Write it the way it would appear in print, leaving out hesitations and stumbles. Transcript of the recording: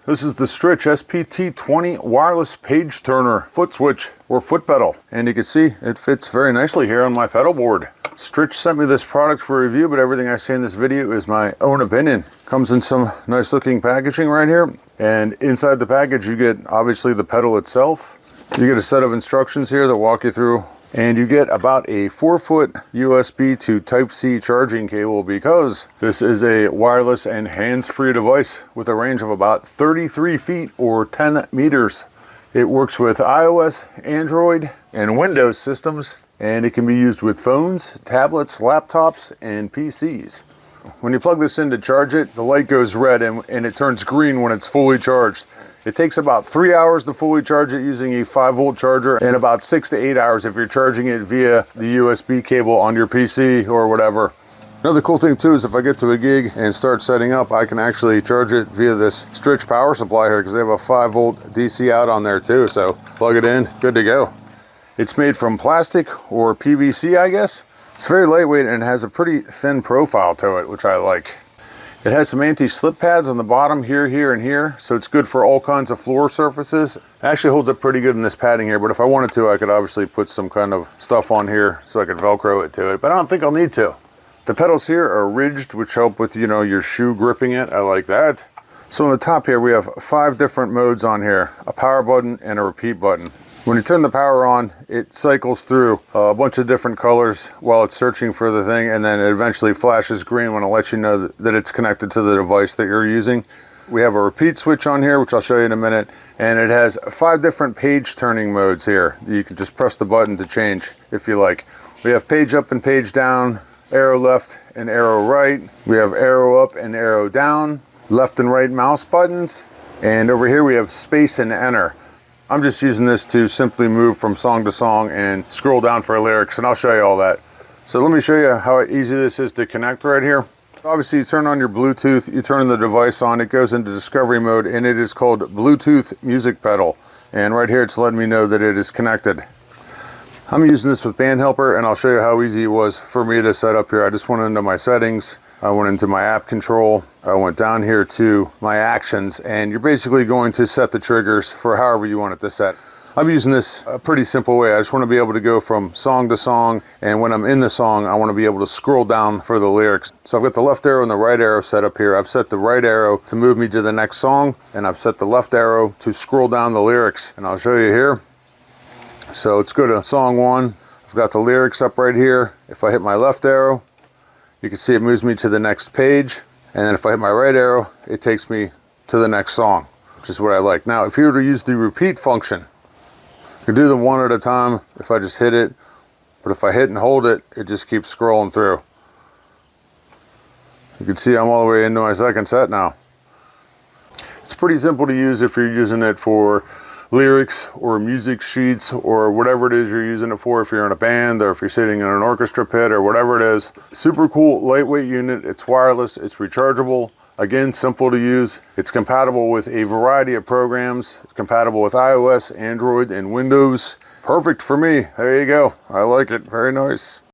This is the STRICH SPT-20 wireless page turner foot switch or foot pedal. And you can see it fits very nicely here on my pedal board. STRICH sent me this product for review, but everything I say in this video is my own opinion. Comes in some nice looking packaging right here. And inside the package you get obviously the pedal itself. You get a set of instructions here that walk you through. And you get about a 4-foot USB to Type-C charging cable because this is a wireless and hands-free device with a range of about 33 feet or 10 meters. It works with iOS, Android, and Windows systems, and it can be used with phones, tablets, laptops, and PCs. When you plug this in to charge it, the light goes red and it turns green when it's fully charged. It takes about 3 hours to fully charge it using a 5-volt charger and about 6 to 8 hours if you're charging it via the USB cable on your PC or whatever. Another cool thing too is if I get to a gig and start setting up, I can actually charge it via this STRICH power supply here because they have a 5-volt DC out on there too. So plug it in, good to go. It's made from plastic or PVC, I guess. It's very lightweight and it has a pretty thin profile to it, which I like. It has some anti-slip pads on the bottom here, here, and here, so it's good for all kinds of floor surfaces. It actually holds up pretty good in this padding here, but if I wanted to, I could obviously put some kind of stuff on here so I could Velcro it to it, but I don't think I'll need to. The pedals here are ridged, which help with, you know, your shoe gripping it. I like that. So on the top here, we have 5 different modes on here, a power button and a repeat button. When you turn the power on, it cycles through a bunch of different colors while it's searching for the thing, and then it eventually flashes green when it lets you know that it's connected to the device that you're using. We have a repeat switch on here, which I'll show you in a minute, and it has 5 different page turning modes here. You can just press the button to change if you like. We have page up and page down, arrow left and arrow right. We have arrow up and arrow down, left and right mouse buttons, and over here we have space and enter. I'm just using this to simply move from song to song and scroll down for lyrics, and I'll show you all that. So let me show you how easy this is to connect right here. Obviously you turn on your Bluetooth, you turn the device on, it goes into discovery mode, and it is called Bluetooth Music Pedal. And right here it's letting me know that it is connected. I'm using this with Band Helper, and I'll show you how easy it was for me to set up here. I just went into my settings, I went into my app control, I went down here to my actions, and you're basically going to set the triggers for however you want it to set. I'm using this a pretty simple way. I just want to be able to go from song to song, and when I'm in the song, I want to be able to scroll down for the lyrics. So I've got the left arrow and the right arrow set up here. I've set the right arrow to move me to the next song, and I've set the left arrow to scroll down the lyrics, and I'll show you here. So let's go to song 1. I've got the lyrics up right here. If I hit my left arrow, you can see it moves me to the next page. And then if I hit my right arrow, it takes me to the next song, which is what I like. Now, if you were to use the repeat function, you can do them one at a time if I just hit it. But if I hit and hold it, it just keeps scrolling through. You can see I'm all the way into my second set now. It's pretty simple to use if you're using it for lyrics or music sheets or whatever it is you're using it for, if you're in a band or if you're sitting in an orchestra pit or whatever it is. Super cool lightweight unit. It's wireless, it's rechargeable, again simple to use. It's compatible with a variety of programs. It's compatible with iOS, Android, and Windows. Perfect for me. There you go. I like it. Very nice.